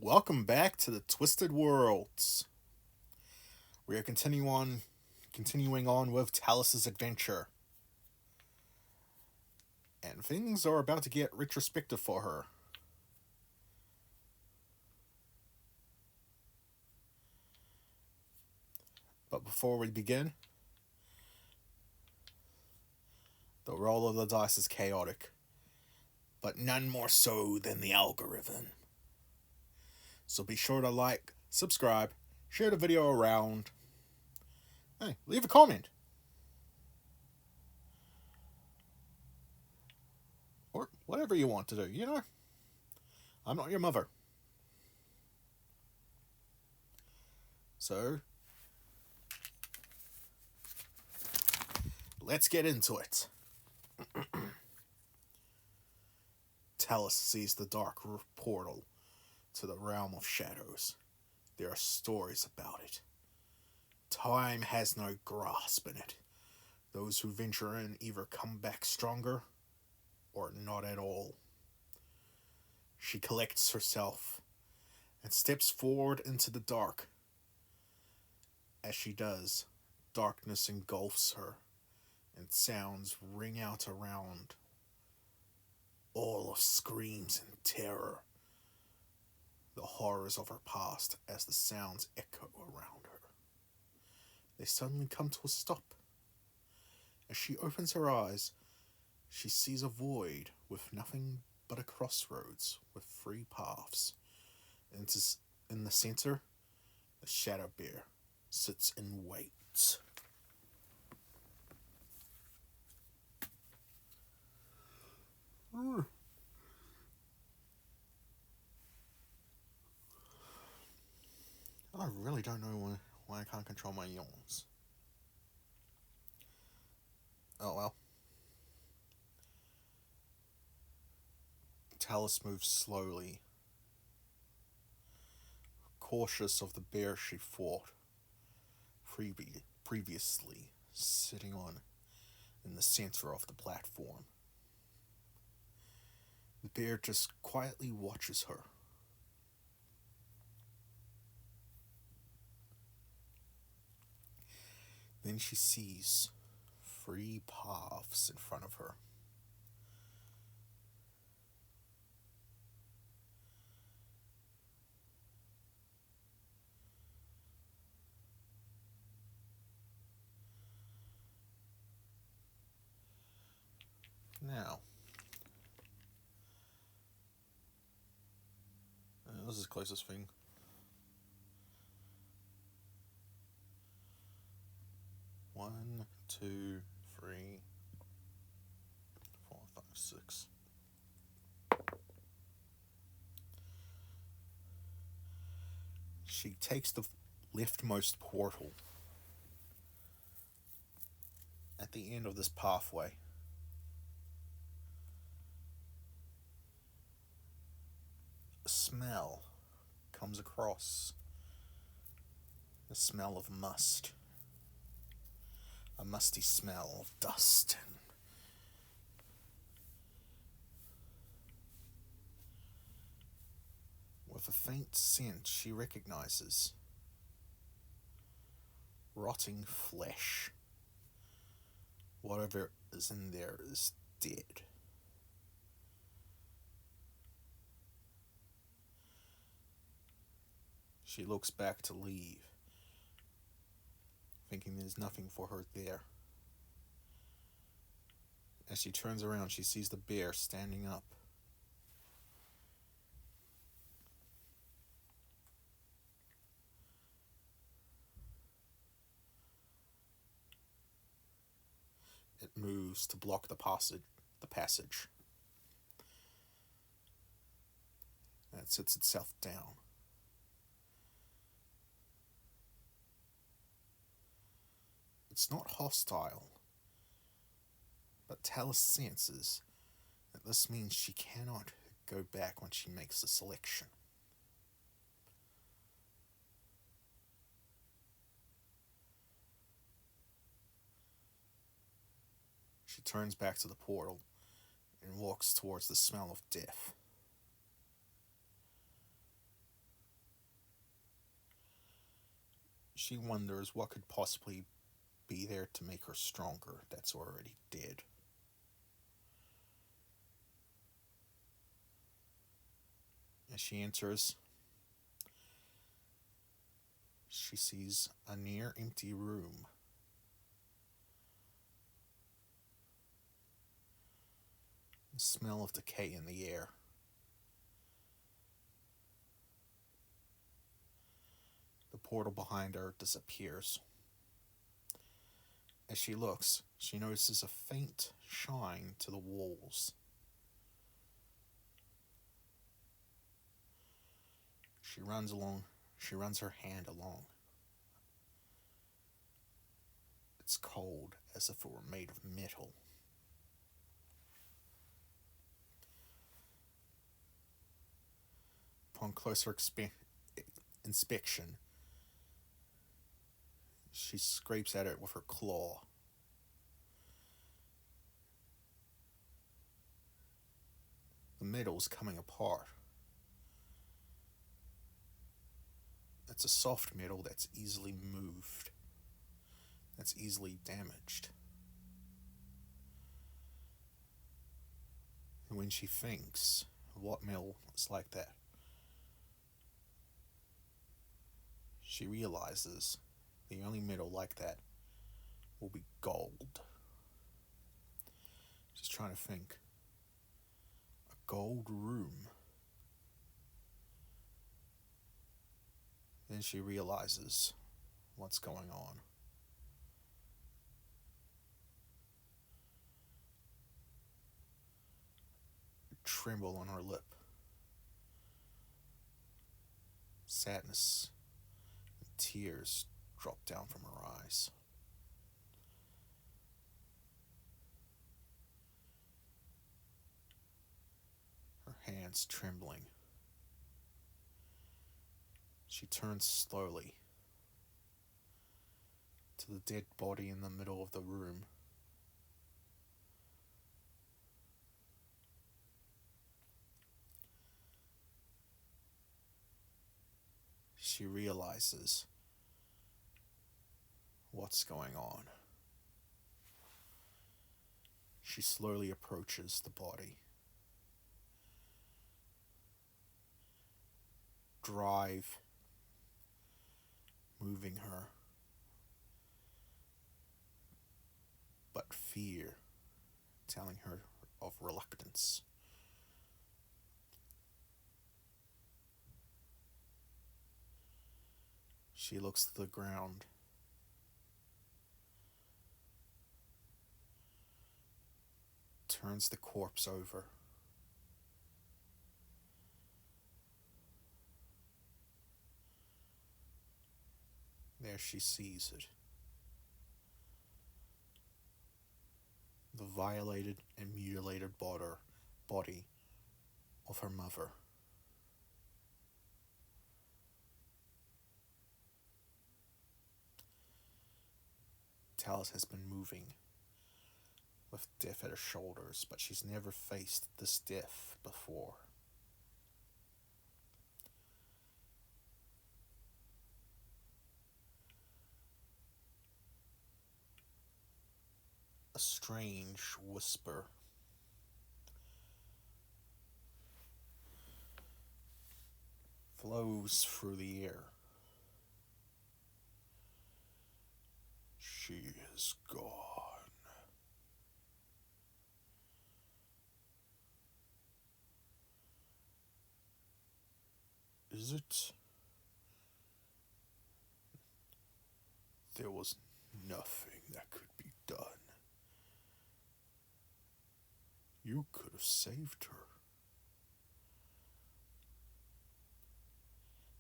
Welcome back to the Twisted Worlds. We are continuing on with Talis's adventure. And things are about to get retrospective for her. But before we begin, the roll of the dice is chaotic, but none more so than the algorithm. So be sure to like, subscribe, share the video around. Hey, leave a comment. Or whatever you want to do, I'm not your mother. So, let's get into it. Talis sees the dark portal to the realm of shadows. There are stories about it. Time has no grasp in it. Those who venture in either come back stronger or not at all. She collects herself and steps forward into the dark. As she does, darkness engulfs her and sounds ring out around, all of screams and terror, the horrors of her past as the sounds echo around her. They suddenly come to a stop. As she opens her eyes, she sees a void with nothing but a crossroads with three paths. In the center, the shadow bear sits and waits. I really don't know why I can't control my yawns. Oh well. Talis moves slowly, cautious of the bear she fought previously, sitting on in the center of the platform. The bear just quietly watches her. Then she sees three paths in front of her. Now, this is the closest thing. One, two, three, 4, 5, 6. She takes the leftmost portal at the end of this pathway. A smell comes across. The smell of must. A musty smell of dust. With a faint scent she recognizes rotting flesh. Whatever is in there is dead. She looks back to leave, thinking there's nothing for her there. As she turns around, she sees the bear standing up. It moves to block the passage. And it sits itself down. It's not hostile, but Talis senses that this means she cannot go back when she makes the selection. She turns back to the portal and walks towards the smell of death. She wonders what could possibly be there to make her stronger that's already dead. As she enters, she sees a near empty room. The smell of decay in the air. The portal behind her disappears. As she looks, she notices a faint shine to the walls. She runs her hand along. It's cold, as if it were made of metal. Upon closer inspection, she scrapes at it with her claw. The metal's coming apart. It's a soft metal that's easily moved, that's easily damaged. And when she thinks, what metal is like that? She realizes the only metal like that will be gold. She's trying to think. A gold room. Then she realizes what's going on. A tremble on her lip. Sadness and tears drop down from her eyes. Her hands trembling. She turns slowly to the dead body in the middle of the room. She realizes what's going on. She slowly approaches the body. Drive moving her, but fear telling her of reluctance. She looks to the ground. Turns the corpse over. There she sees it. The violated and mutilated body of her mother. Talis has been moving with death at her shoulders, but she's never faced this death before. A strange whisper flows through the air. She is gone. Is it? There was nothing that could be done. You could have saved her.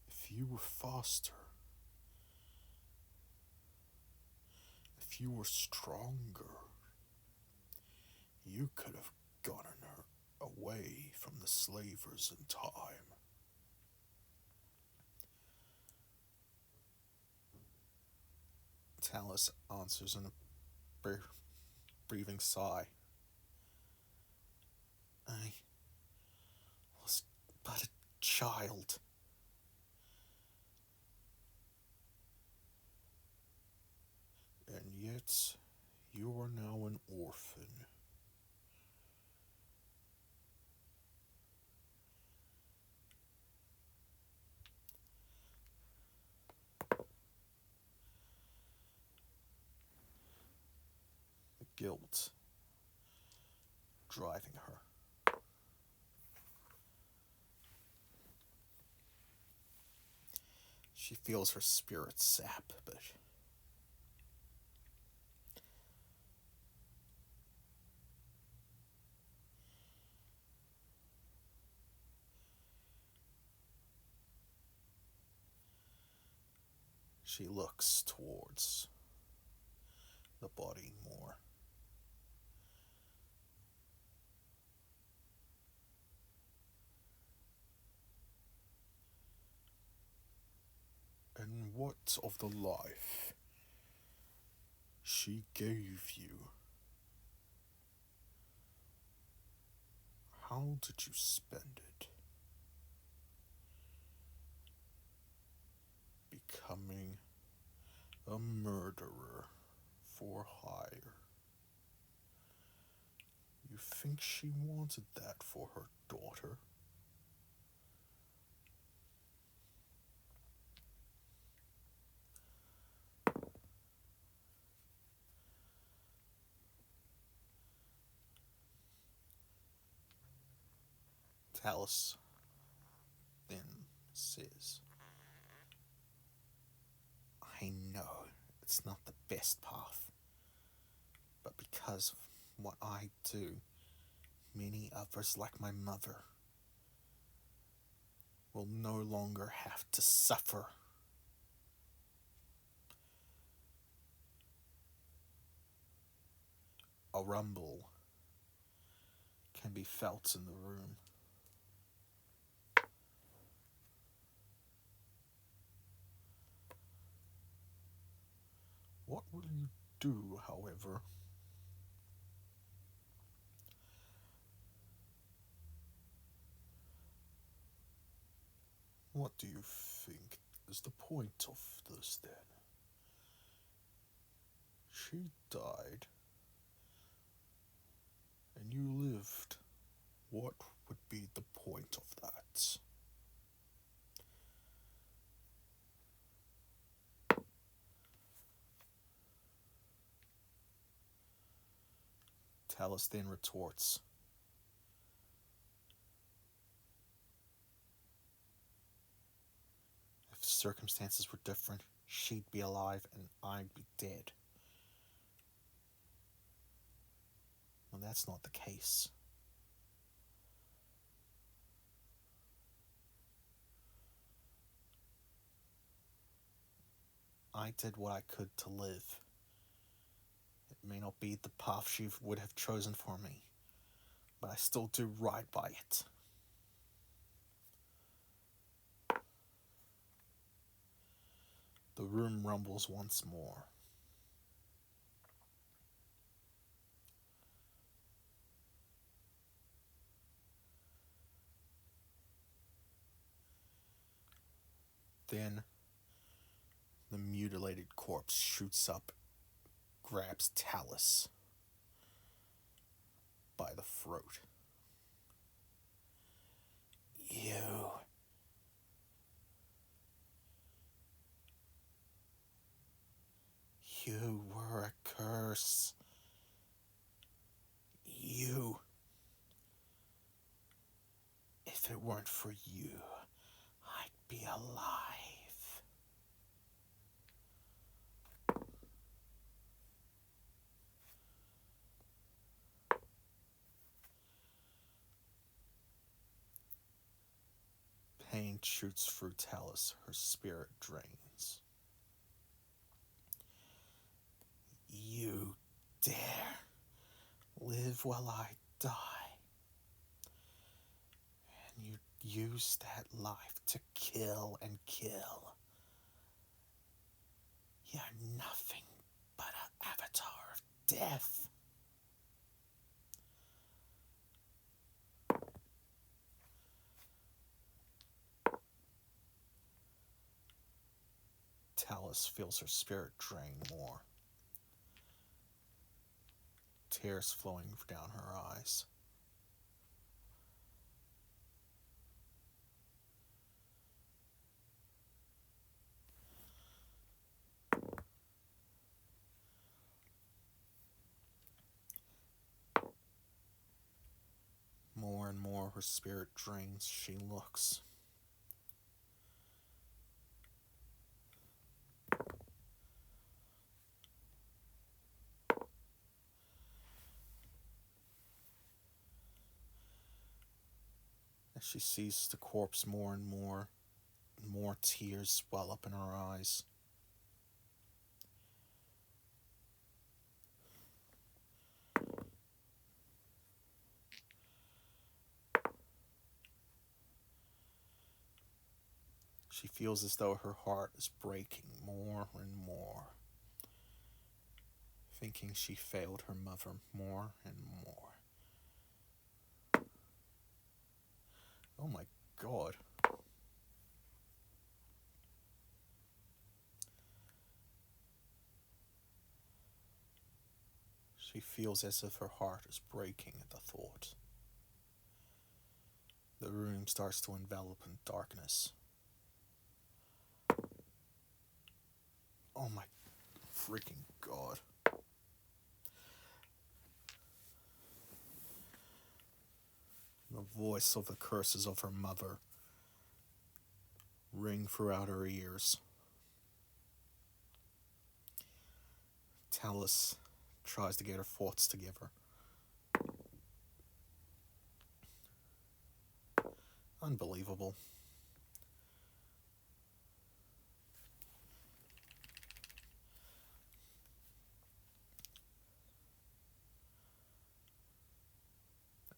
If you were faster, if you were stronger, you could have gotten her away from the slavers in time. Talis answers in a breathing sigh. I was but a child. right. You are now an orphan. The guilt driving her. She feels her spirit sap, but she looks towards the body more. And what of the life she gave you? How did you spend it? Becoming a murderer for hire. You think she wanted that for her daughter? Talis then says, I know it's not the best path, but because of what I do, many others like my mother will no longer have to suffer. A rumble can be felt in the room. What will you do, however? What do you think is the point of this then? She died, and you lived. What would be the point of that? Talis then retorts, if circumstances were different, she'd be alive and I'd be dead. Well, that's not the case. I did what I could to live. It may not be the path she would have chosen for me, but I still do right by it. The room rumbles once more. Then the mutilated corpse shoots up, grabs Talis by the throat. You were a curse. You. If it weren't for you, I'd be alive. Pain shoots through Talis, her spirit drains. You dare live while I die. And you use that life to kill and kill. You're nothing but an avatar of death. Talis feels her spirit drain more. tears flowing down her eyes. More and more her spirit drains. She looks. As she sees the corpse more and more tears well up in her eyes. She feels as though her heart is breaking more and more, thinking she failed her mother more and more. Oh my God. She feels as if her heart is breaking at the thought. The room starts to envelop in darkness. Oh my freaking God. The voice of the curses of her mother ring throughout her ears. Talis tries to get her thoughts together. Unbelievable.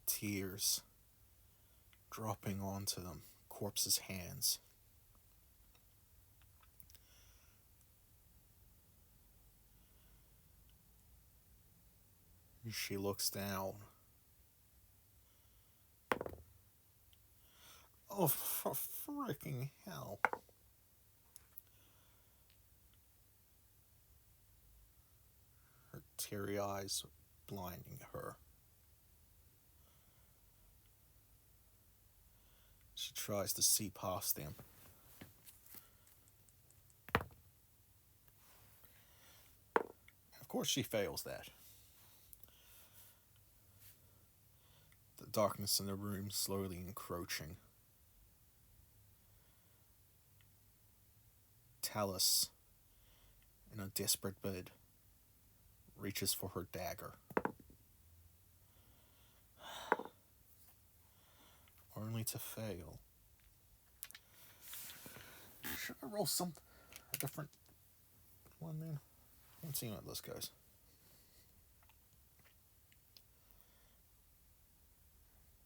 Tears dropping onto the corpse's hands. She looks down. Oh, for freaking hell. Her teary eyes blinding her. She tries to see past them. Of course she fails that. The darkness in the room slowly encroaching. Talis, in a desperate bid, reaches for her dagger. Only to fail. Should I roll a different one, man? Let's see how this goes.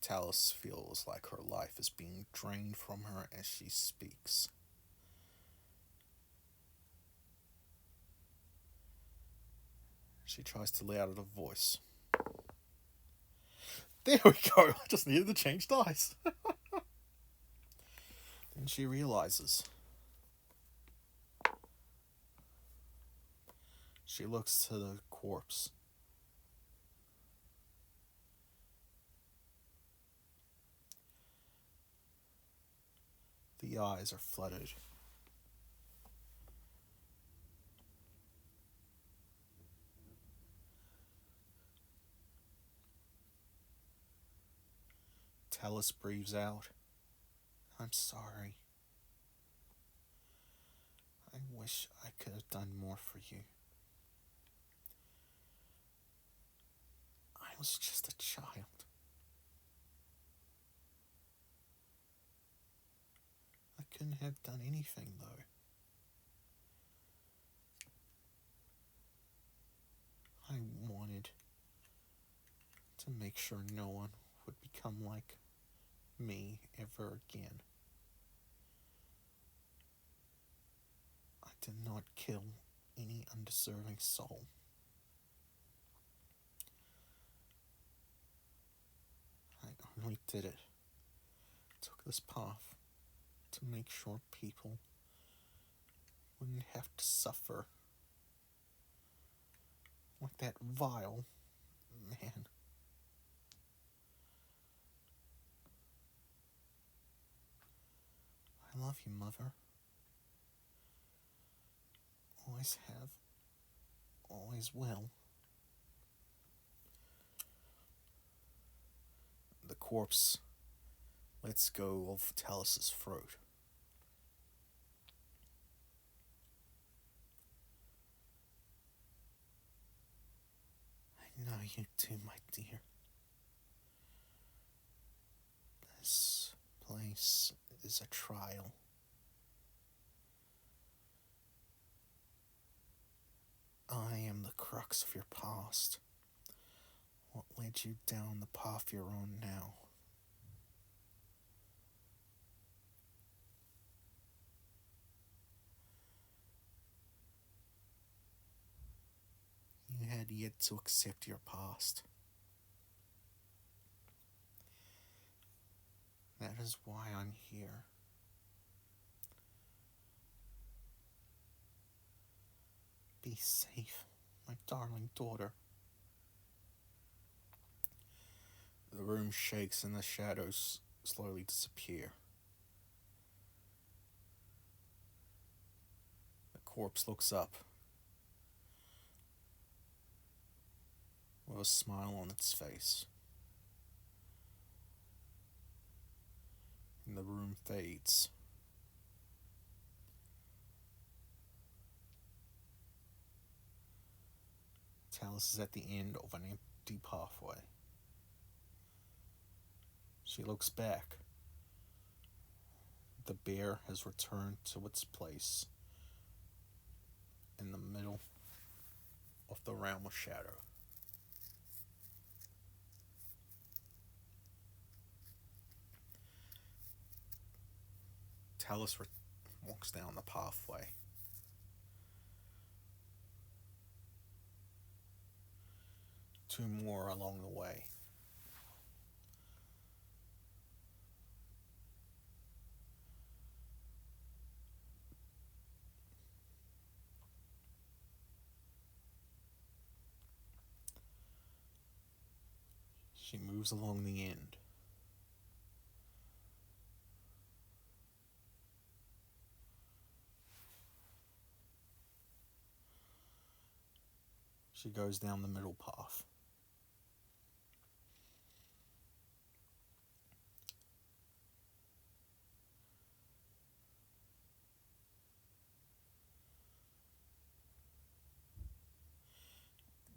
Talis feels like her life is being drained from her as she speaks. She tries to let out a voice. There we go! I just needed to change dice. Then she realizes. She looks to the corpse. The eyes are flooded. Talis breathes out. I'm sorry. I wish I could have done more for you. I was just a child. I couldn't have done anything, though. I wanted to make sure no one would become like me ever again. I did not kill any undeserving soul. I only did it. Took this path to make sure people wouldn't have to suffer like that vile man. I love you, Mother. Always have. Always will. The corpse lets go of Talis's throat. I know you do, my dear. This place is a trial. I am the crux of your past. What led you down the path you're on now? You had yet to accept your past. That is why I'm here. Be safe, my darling daughter. The room shakes and the shadows slowly disappear. The corpse looks up with a smile on its face. And the room fades. Talis is at the end of an empty pathway. She looks back. The bear has returned to its place in the middle of the realm of shadow. Talis walks down the pathway. Two more along the way. She moves along the end. She goes down the middle path.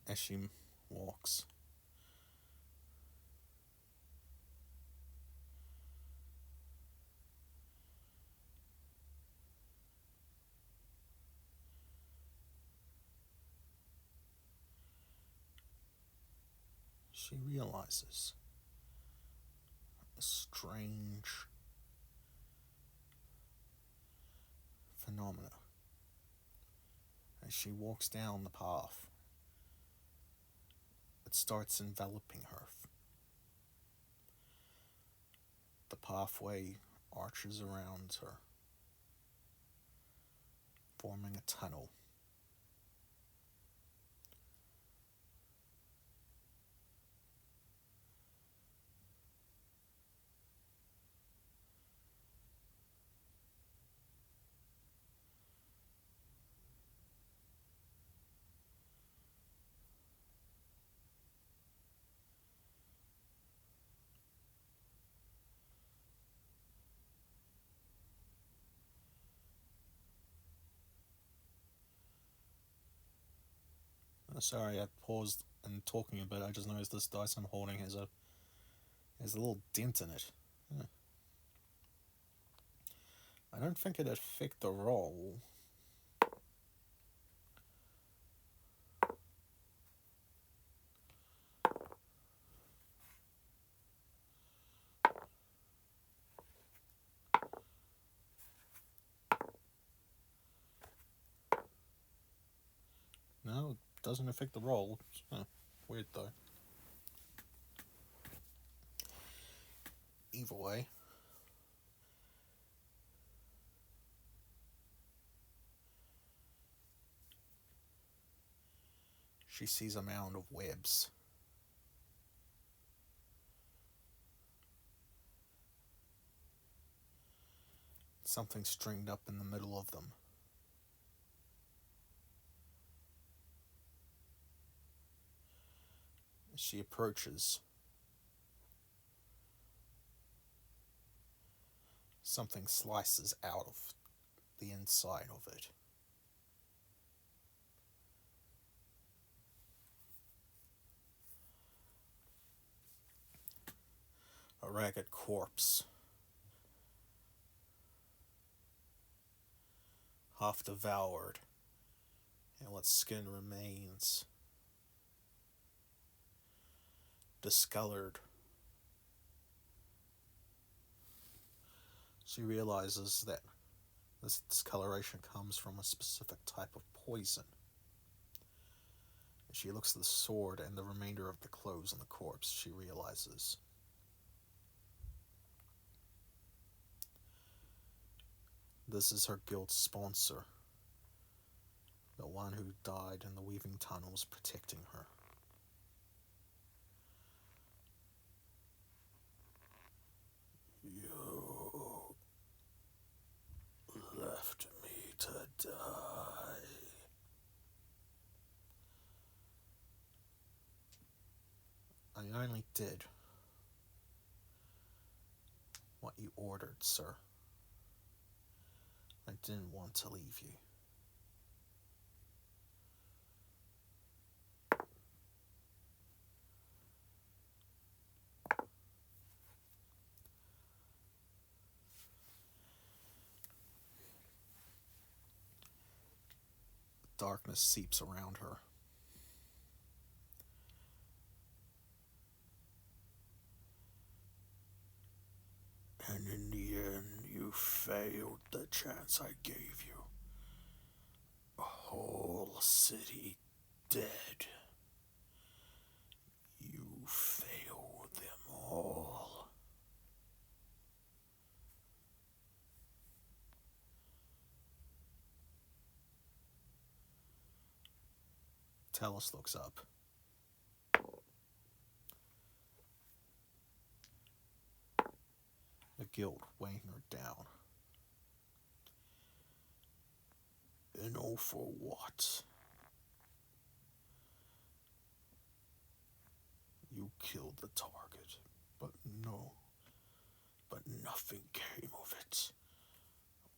As she walks, she realizes a strange phenomena. As she walks down the path, it starts enveloping her. The pathway arches around her, forming a tunnel. Sorry, I paused and talking a bit. I just noticed this dice I'm holding has a little dent in it. I don't think it'd affect the roll. No, it doesn't affect the roll. Weird though. Either way. She sees a mound of webs Something stringed up in the middle of them. As she approaches, something slices out of the inside of it. A ragged corpse, half devoured, and what skin remains discolored. She realizes that this discoloration comes from a specific type of poison. As she looks at the sword and the remainder of the clothes on the corpse, she realizes this is her guild's sponsor, the one who died in the weaving tunnels protecting her. You left me to die. I only did what you ordered, sir. I didn't want to leave you. Darkness seeps around her. And in the end, you failed the chance I gave you. A whole city dead. You failed them all. Talis looks up. The guilt weighing her down. And all for what? You killed the target, but nothing came of it.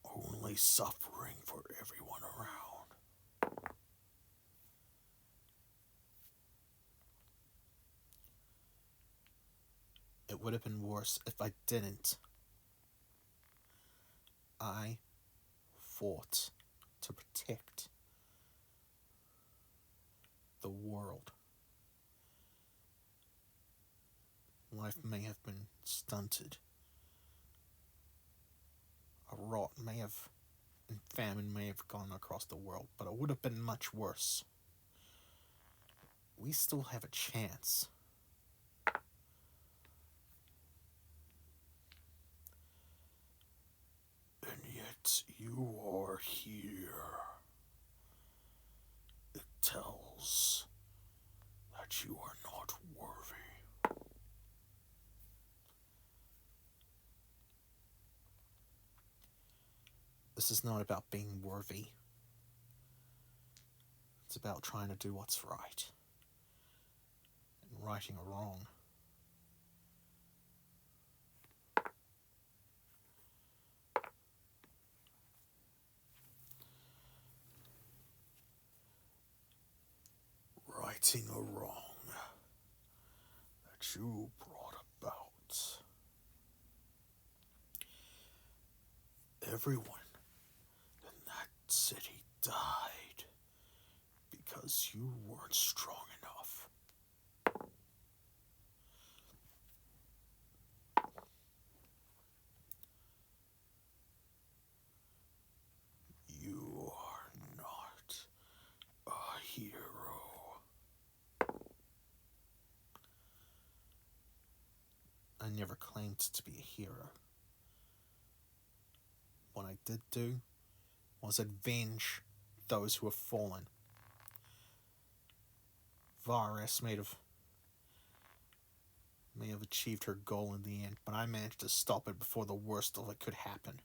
Only suffering for everyone around. It would have been worse if I didn't. I fought to protect the world. Life may have been stunted. A rot may have, and famine may have gone across the world, but it would have been much worse. We still have a chance. And yet you are here. It tells that you are not worthy. This is not about being worthy. It's about trying to do what's right. And righting a wrong. Righting a wrong that you brought about. Everyone in that city died because you weren't strong enough. You are not a hero. I never claimed to be a hero. What I did do was avenge those who have fallen. Varys may have achieved her goal in the end, but I managed to stop it before the worst of it could happen.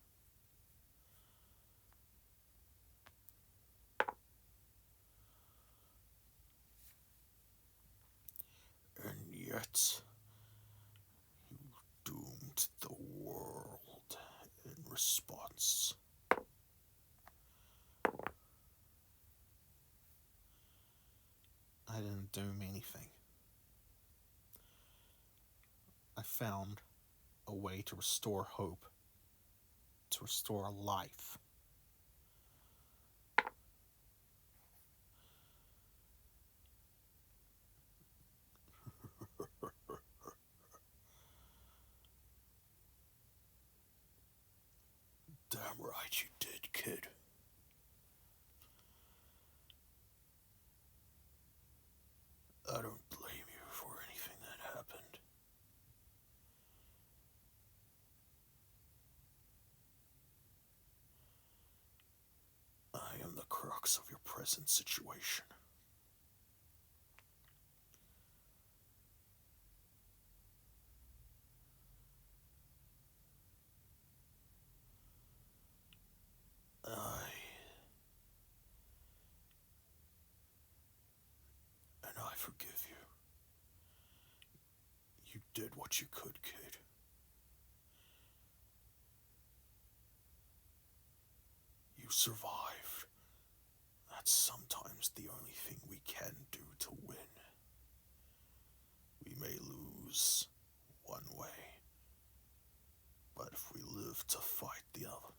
it. You doomed the world in response. I didn't doom anything. I found a way to restore hope, to restore life. Damn right you did, kid. I don't blame you for anything that happened. I am the crux of your present situation. I forgive you. You did what you could, kid. You survived. That's sometimes the only thing we can do to win. We may lose one way, but if we live to fight the other,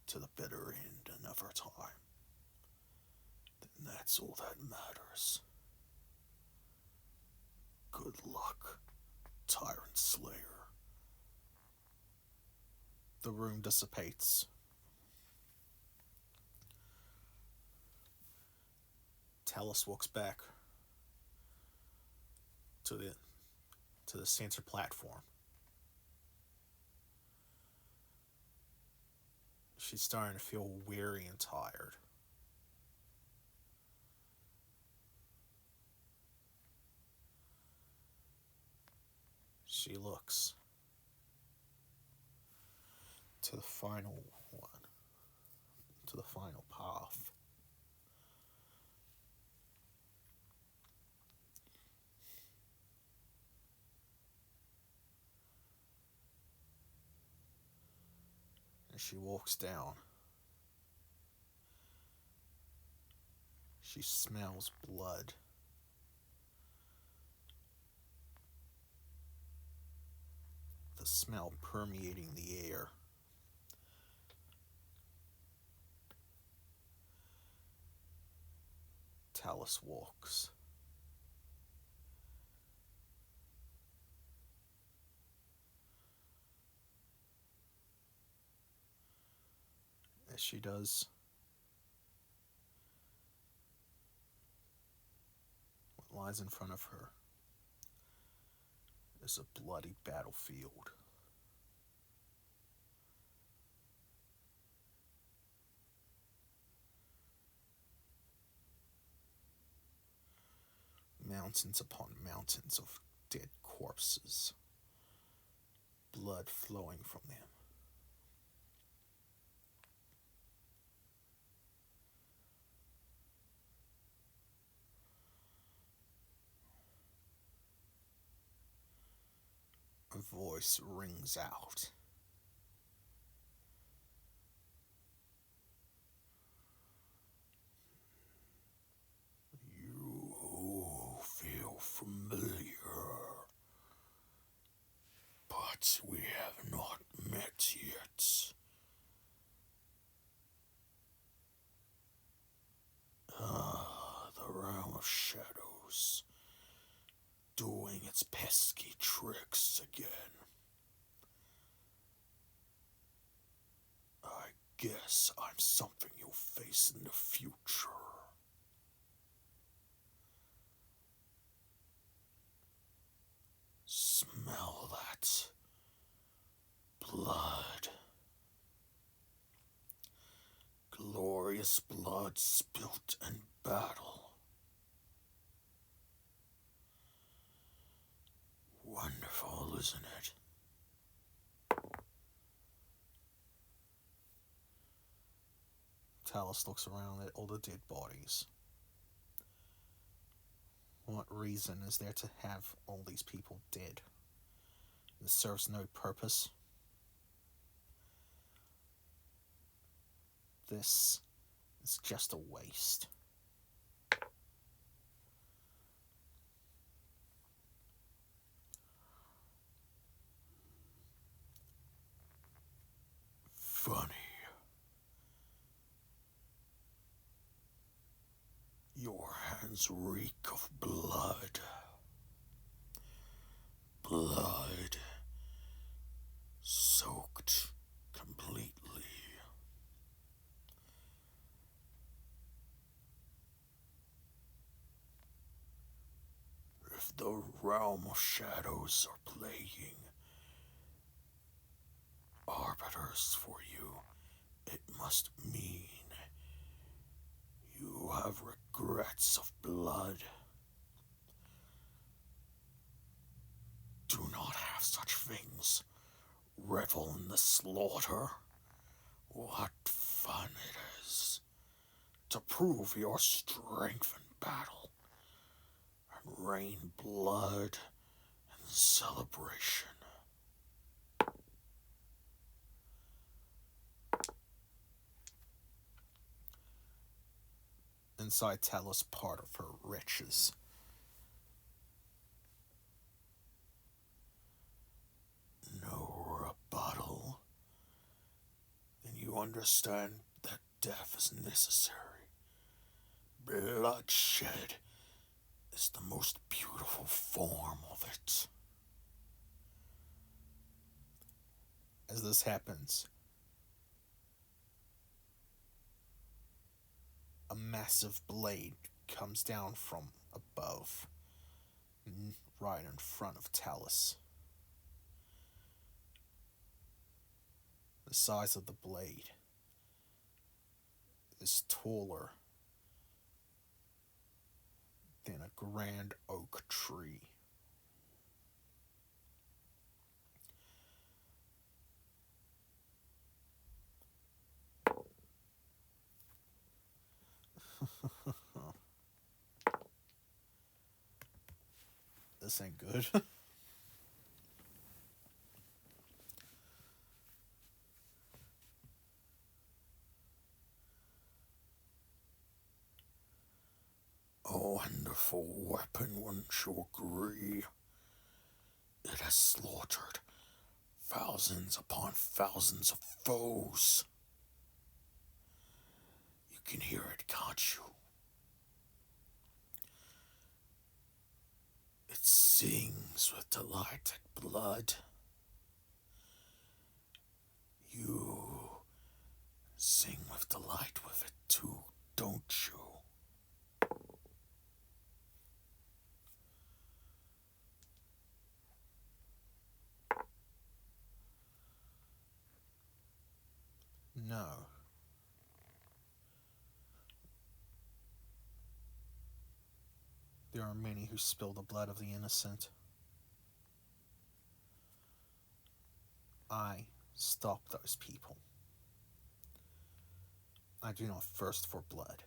to the bitter end another time, then that's all that matters. Good luck, Tyrantslayer. The room dissipates. Talis walks back to the center platform. She's starting to feel weary and tired. She looks to the final one, to the final path. As she walks down, she smells blood. The smell permeating the air. Talis walks. As she does, what lies in front of her is a bloody battlefield. Mountains upon mountains of dead corpses, blood flowing from them. A voice rings out. You feel familiar, but we have not met yet. The realm of shadows, doing its pesky tricks again. I guess I'm something you'll face in the future. Smell that blood. Glorious blood spilt in battle. Wonderful, isn't it? Talis looks around at all the dead bodies. What reason is there to have all these people dead? This serves no purpose. This is just a waste. Funny. Your hands reek of blood. Blood soaked completely. If the realm of shadows are playing arbiters for you, it must mean you have regrets of blood. Do not have such things. Revel in the slaughter. What fun it is to prove your strength in battle and rain blood in celebration. Inside Talis, part of her riches. No rebuttal. Then you understand that death is necessary. Bloodshed is the most beautiful form of it. As this happens, a massive blade comes down from above, right in front of Talis. The size of the blade is taller than a grand oak tree. This ain't good. A wonderful weapon, wouldn't you agree? It has slaughtered thousands upon thousands of foes. You can hear it, can't you? It sings with delight at blood. You sing with delight with it too, don't you? No. There are many who spill the blood of the innocent. I stop those people. I do not thirst for blood.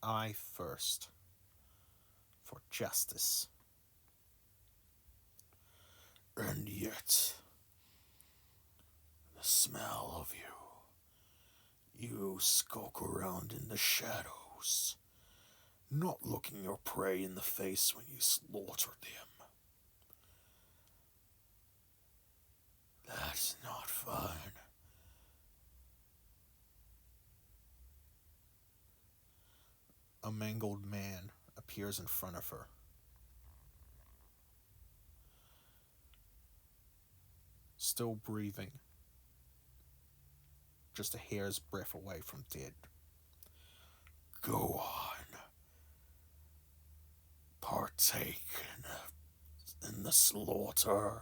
I thirst for justice. And yet, the smell of you skulk around in the shadows, not looking your prey in the face when you slaughter them. That's not fun. A mangled man appears in front of her. Still breathing, just a hair's breadth away from dead. Go on. Partake in the slaughter.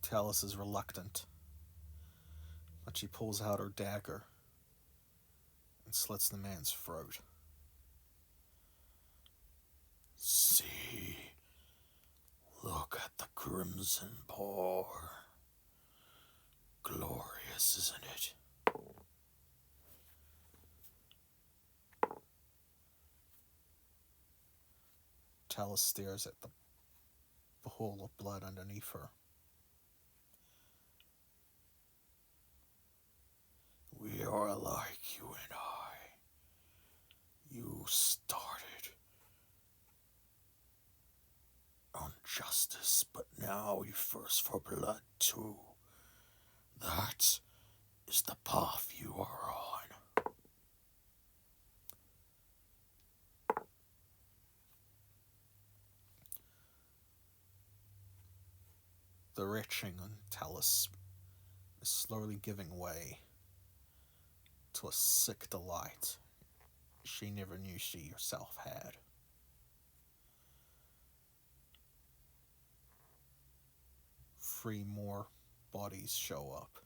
Talis is reluctant, but she pulls out her dagger and slits the man's throat. See, Look at the crimson pour. Glorious, isn't it? Talis stares at the pool of blood underneath her. We are alike, you and I. You started on justice, but now you thirst for blood too. That is the path you are on. The retching on Talis is slowly giving way to a sick delight she never knew she herself had. 3 more bodies show up.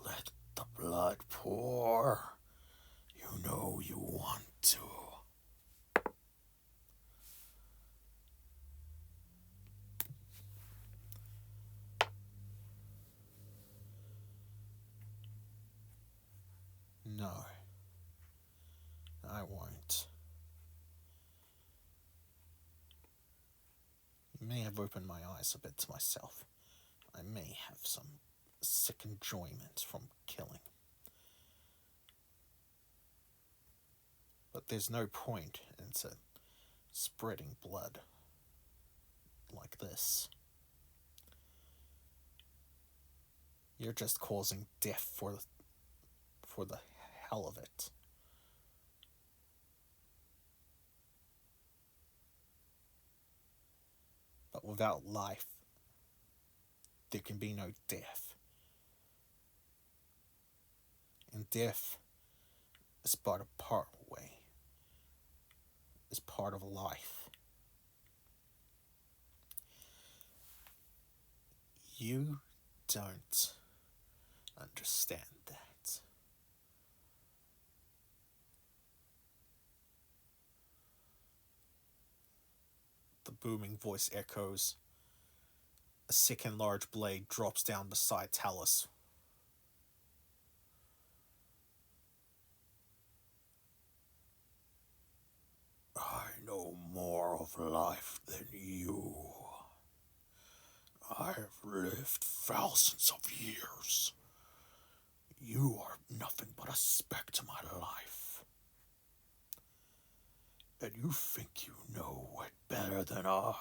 Let the blood pour. You know you want to. No, I won't. You may have opened my eyes a bit to myself. I may have some sick enjoyment from killing. But there's no point into spreading blood like this. You're just causing death for the hell of it. But without life, there can be no death. And death is but a part way, is part of life. You don't understand that. The booming voice echoes. A second large blade drops down beside Talis. I know more of life than you. I have lived thousands of years. You are nothing but a speck to my life. And you think you know it better than I.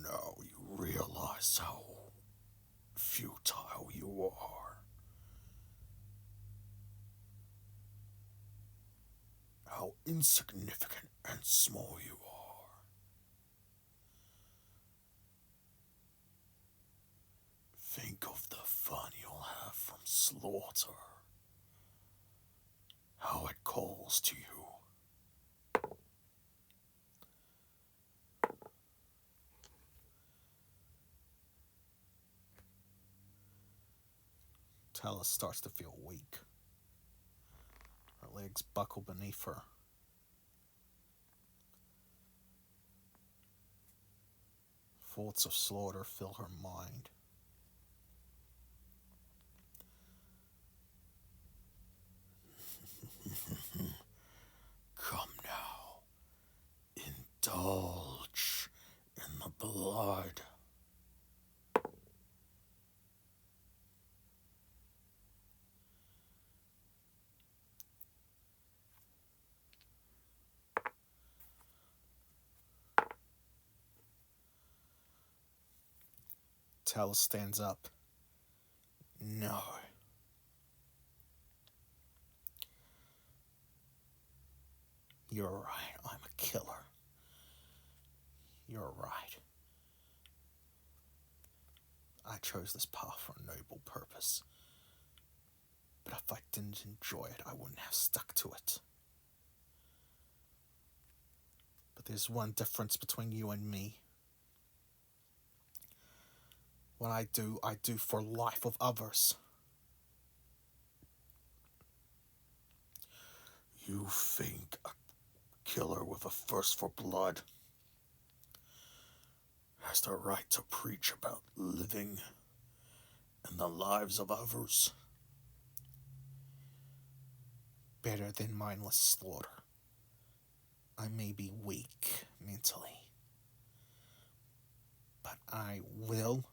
Now you realize how futile you are. How insignificant and small you are. Think of the fun you'll have from slaughter. How it calls to you. Talis starts to feel weak. Her legs buckle beneath her. Thoughts of slaughter fill her mind. Come now. Indulge in the blood. Talis stands up. No. You're right, I'm a killer. You're right. I chose this path for a noble purpose. But if I didn't enjoy it, I wouldn't have stuck to it. But there's one difference between you and me. What I do for life of others. You think a killer with a thirst for blood has the right to preach about living and the lives of others? Better than mindless slaughter. I may be weak mentally, but I will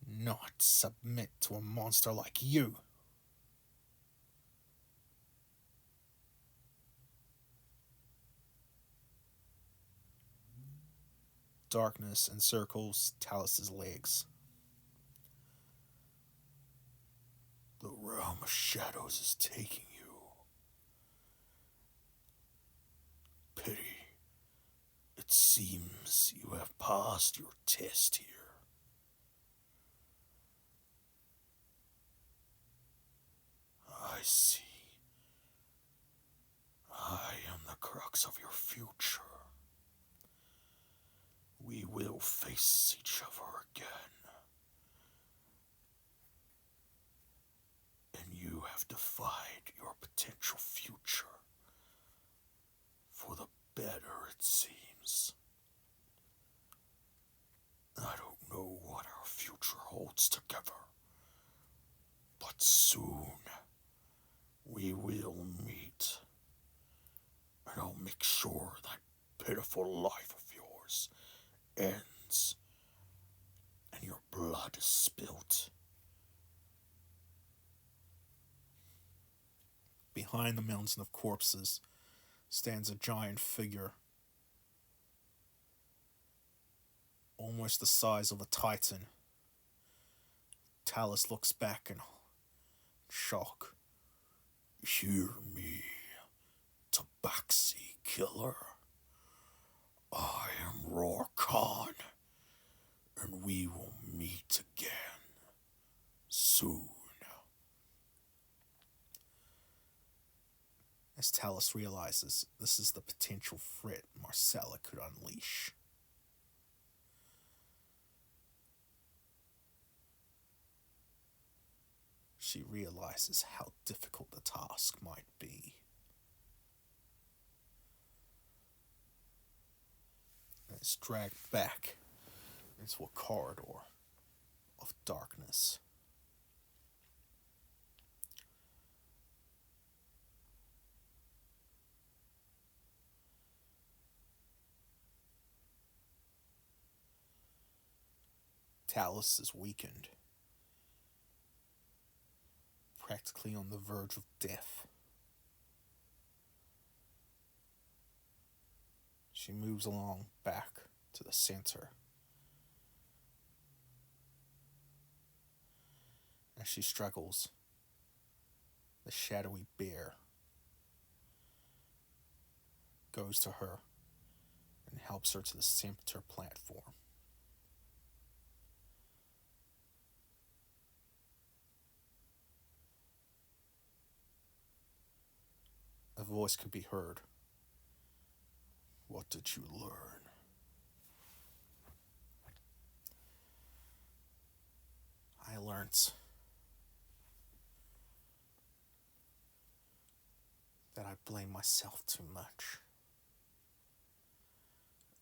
not submit to a monster like you. Darkness encircles Talis' legs. The realm of shadows is taking you. Pity. It seems you have passed your test here. I see. I am the crux of your future. We will face each other again. And you have defied your potential future. For the better, it seems. I don't know what our future holds together. But soon, we will meet. And I'll make sure that pitiful life of yours ends and your blood is spilt. Behind the mountain of corpses stands a giant figure, almost the size of a titan. Talis looks back in shock. Hear me, Tabaxi killer. I am Roar Khan, and we will meet again soon. As Talis realizes this is the potential threat Marcella could unleash. She realizes how difficult the task might be. And is dragged back into a corridor of darkness. Talis is weakened, practically on the verge of death. She moves along back to the center. As she struggles, the shadowy bear goes to her and helps her to the center platform. A voice could be heard. What did you learn? I learned that I blame myself too much.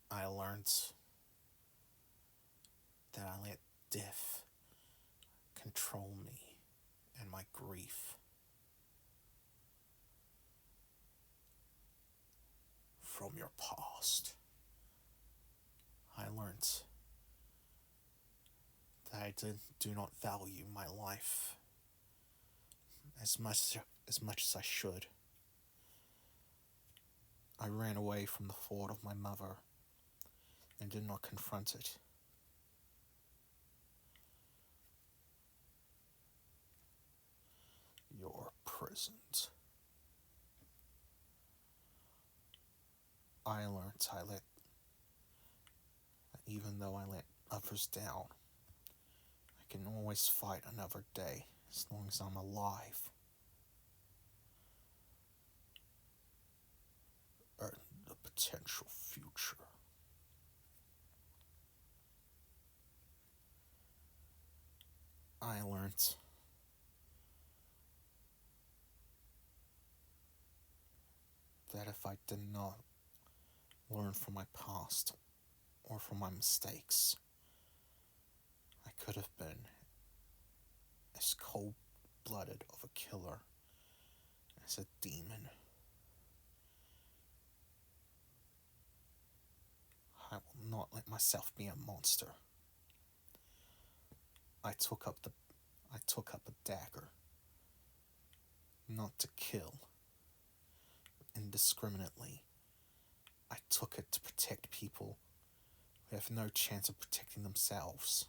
I learned that I let death control me and my grief. From your past, I learned that I do not value my life as much as I should. I ran away from the thought of my mother and did not confront it. You're present. I learned even though I let others down, I can always fight another day as long as I'm alive. Earn the potential future. learned that if I did not learn from my past or from my mistakes, I could have been as cold-blooded of a killer as a demon. I will not let myself be a monster. I took up a dagger, not to kill indiscriminately. I took it to protect people who have no chance of protecting themselves,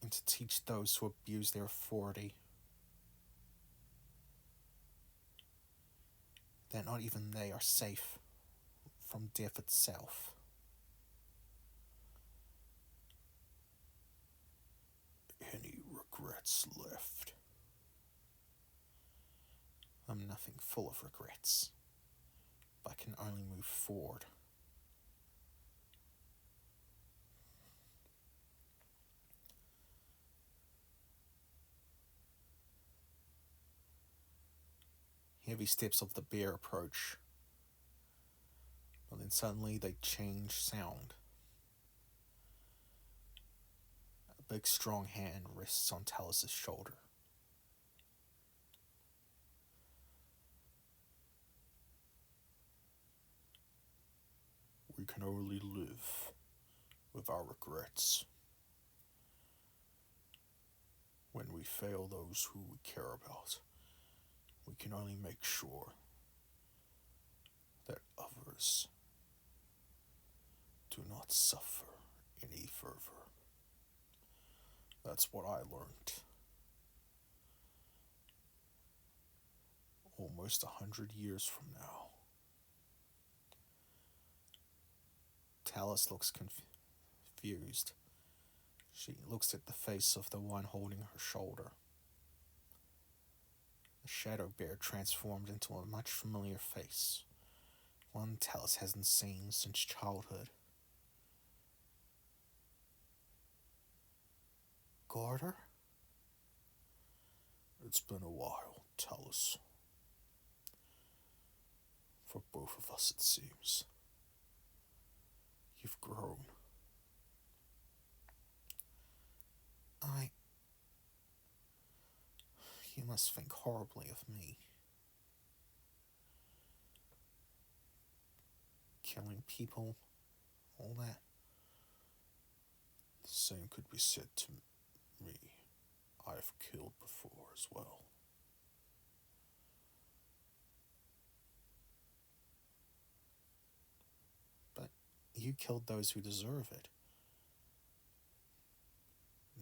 and to teach those who abuse their authority that not even they are safe from death itself. Any regrets left? I'm nothing full of regrets, but I can only move forward. Heavy steps of the bear approach, but then suddenly they change sound. A big strong hand rests on Talis' shoulder. We can only live with our regrets. When we fail those who we care about, we can only make sure that others do not suffer any further. That's what I learned. Almost 100 years from now. Talis looks confused. She looks at the face of the one holding her shoulder. The shadow bear transformed into a much familiar face, one Talis hasn't seen since childhood. Garter? It's been a while, Talis. For both of us, it seems. You've grown. You must think horribly of me. Killing people, all that. The same could be said to me. I've killed before as well. But you killed those who deserve it.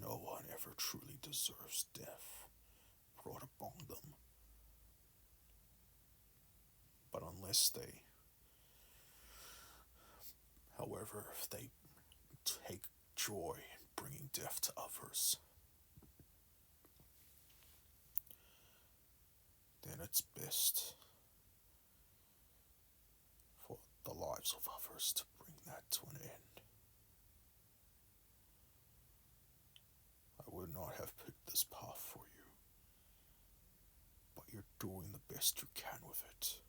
No one ever truly deserves death brought upon them. But if they take joy in bringing death to others, then it's best for the lives of others to bring that to an end. I would not have picked this path for you, but you're doing the best you can with it.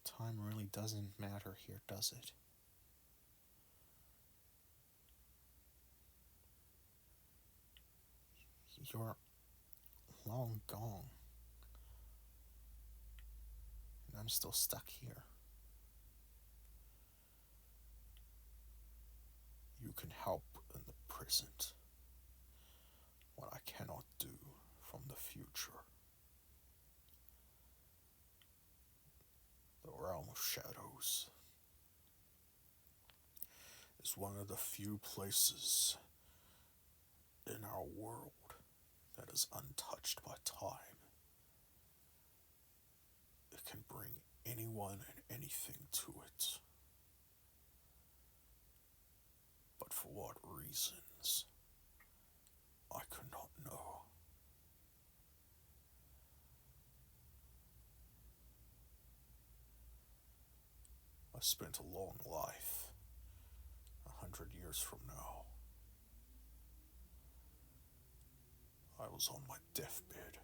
Time really doesn't matter here, does it? You're long gone, and I'm still stuck here. You can help in the present what I cannot do from the future. The realm of shadows is one of the few places in our world that is untouched by time. It can bring anyone and anything to it. But for what reasons, I could not know. I spent a long life, 100 years from now. I was on my deathbed,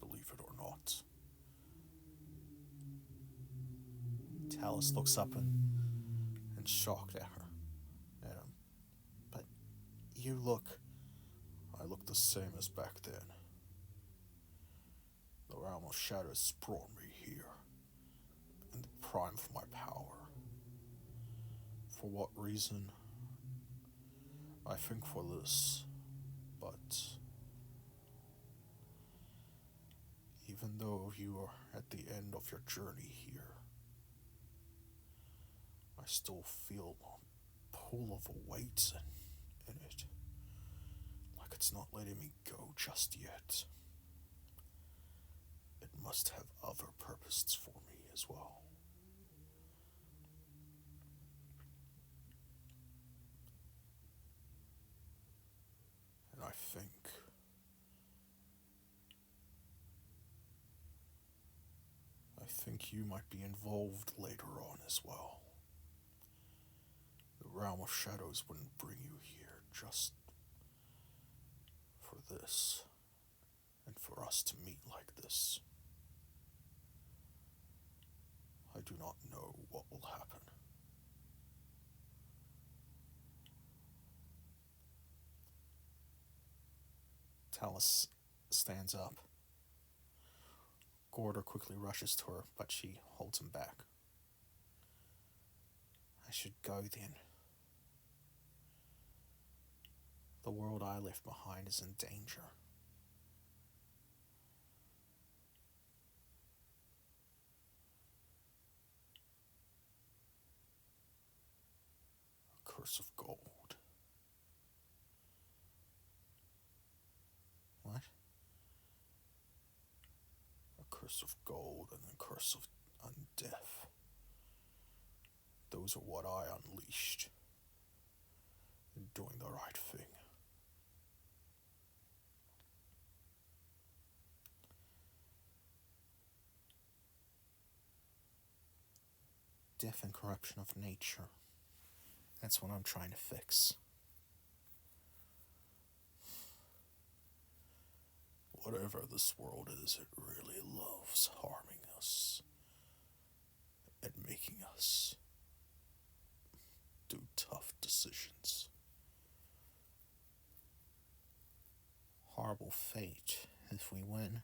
believe it or not. Talis looks up and shocked at her. At him. But you look... I look the same as back then. The realm of shadows brought me here, in the prime of my power. For what reason? I think for this, but even though you are at the end of your journey here, I still feel a pull of a weight in it, like it's not letting me go just yet. It must have other purposes for me as well. And I think you might be involved later on as well. The realm of shadows wouldn't bring you here just for this, and for us to meet like this. I do not know what will happen. Talis stands up. Gorder quickly rushes to her, but she holds him back. I should go then. The world I left behind is in danger. A curse of gold. What? A curse of gold and a curse of undeath. Those are what I unleashed in doing the right thing. Death and corruption of nature. That's what I'm trying to fix. Whatever this world is, it really loves harming us and making us do tough decisions. Horrible fate if we win.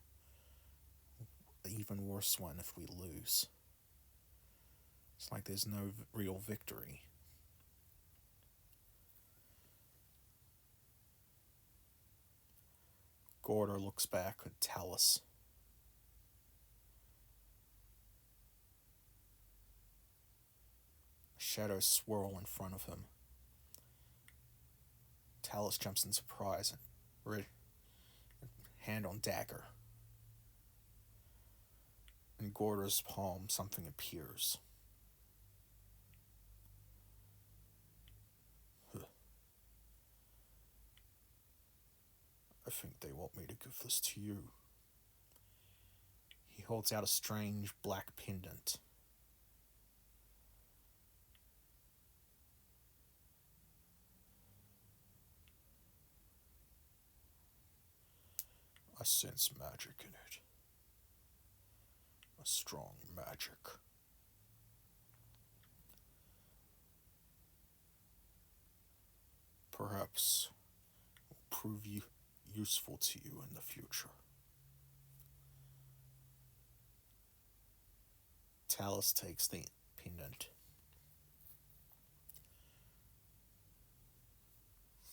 Even worse one if we lose. It's like there's no real victory. Gorder looks back at Talis. Shadows swirl in front of him. Talis jumps in surprise and hand on dagger. In Gorder's palm, something appears. I think they want me to give this to you. He holds out a strange black pendant. I sense magic in it. A strong magic. Perhaps it will prove useful to you in the future. Talis takes the pendant.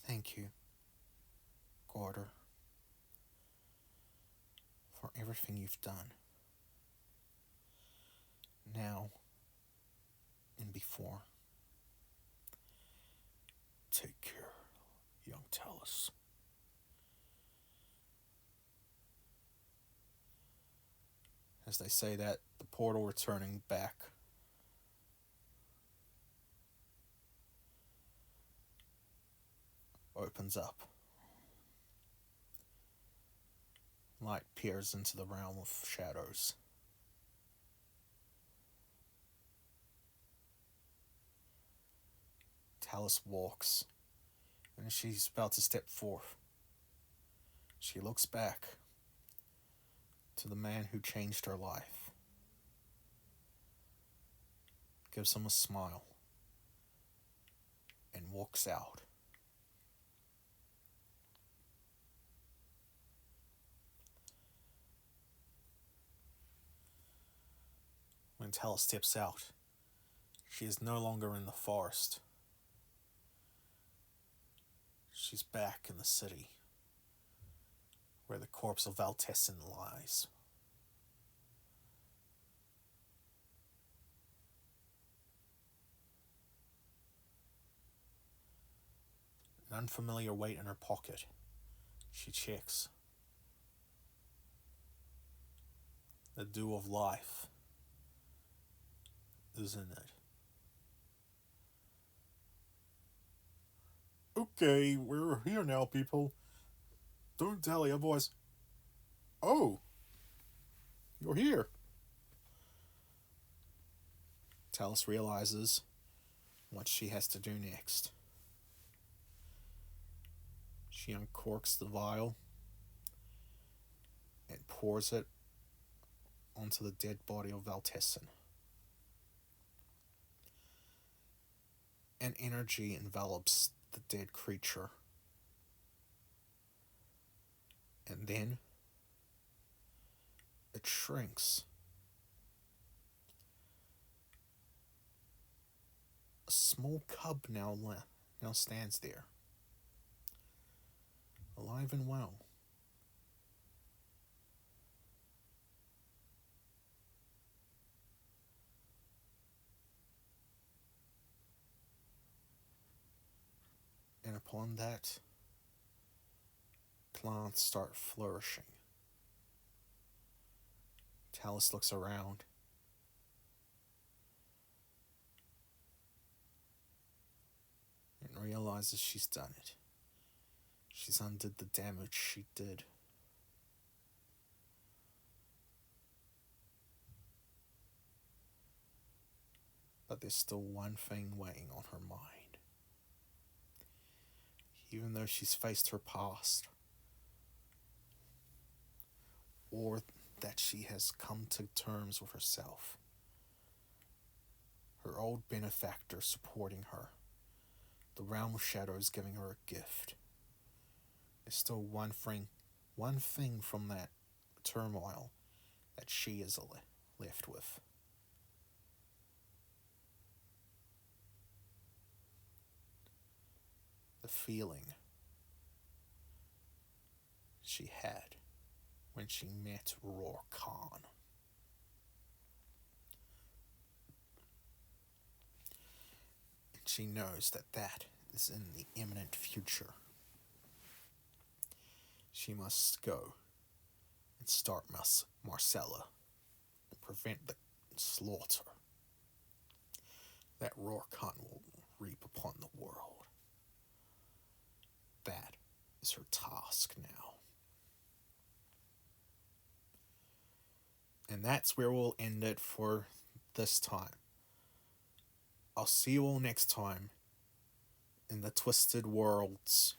Thank you, Gorder, for everything you've done. Now and before. Take care, young Talis. As they say that, the portal returning back opens up. Light peers into the realm of shadows. Talis walks, and as she's about to step forth, she looks back to the man who changed her life, gives him a smile, and walks out. When Talis steps out, she is no longer in the forest. She's back in the city, where the corpse of Valtessin lies. An unfamiliar weight in her pocket. She checks. The dew of life is in it. Okay, we're here now, people. Don't tally, otherwise. Oh, you're here. Talis realizes what she has to do next. She uncorks the vial and pours it onto the dead body of Valtessin. An energy envelops the dead creature. And then it shrinks. A small cub now stands there, alive and well. And upon that, plants start flourishing. Talis looks around. And realizes she's done it. She's undid the damage she did. But there's still one thing weighing on her mind. Even though she's faced her past, or that she has come to terms with herself, her old benefactor supporting her, the realm of shadows giving her a gift. There's still one thing from that turmoil that she is left with. The feeling she had when she met Roar Khan. And she knows that is in the imminent future. She must go and start Marcella and prevent the slaughter that Roar Khan will reap upon the world. That is her task now. And that's where we'll end it for this time. I'll see you all next time in the Twisted Worlds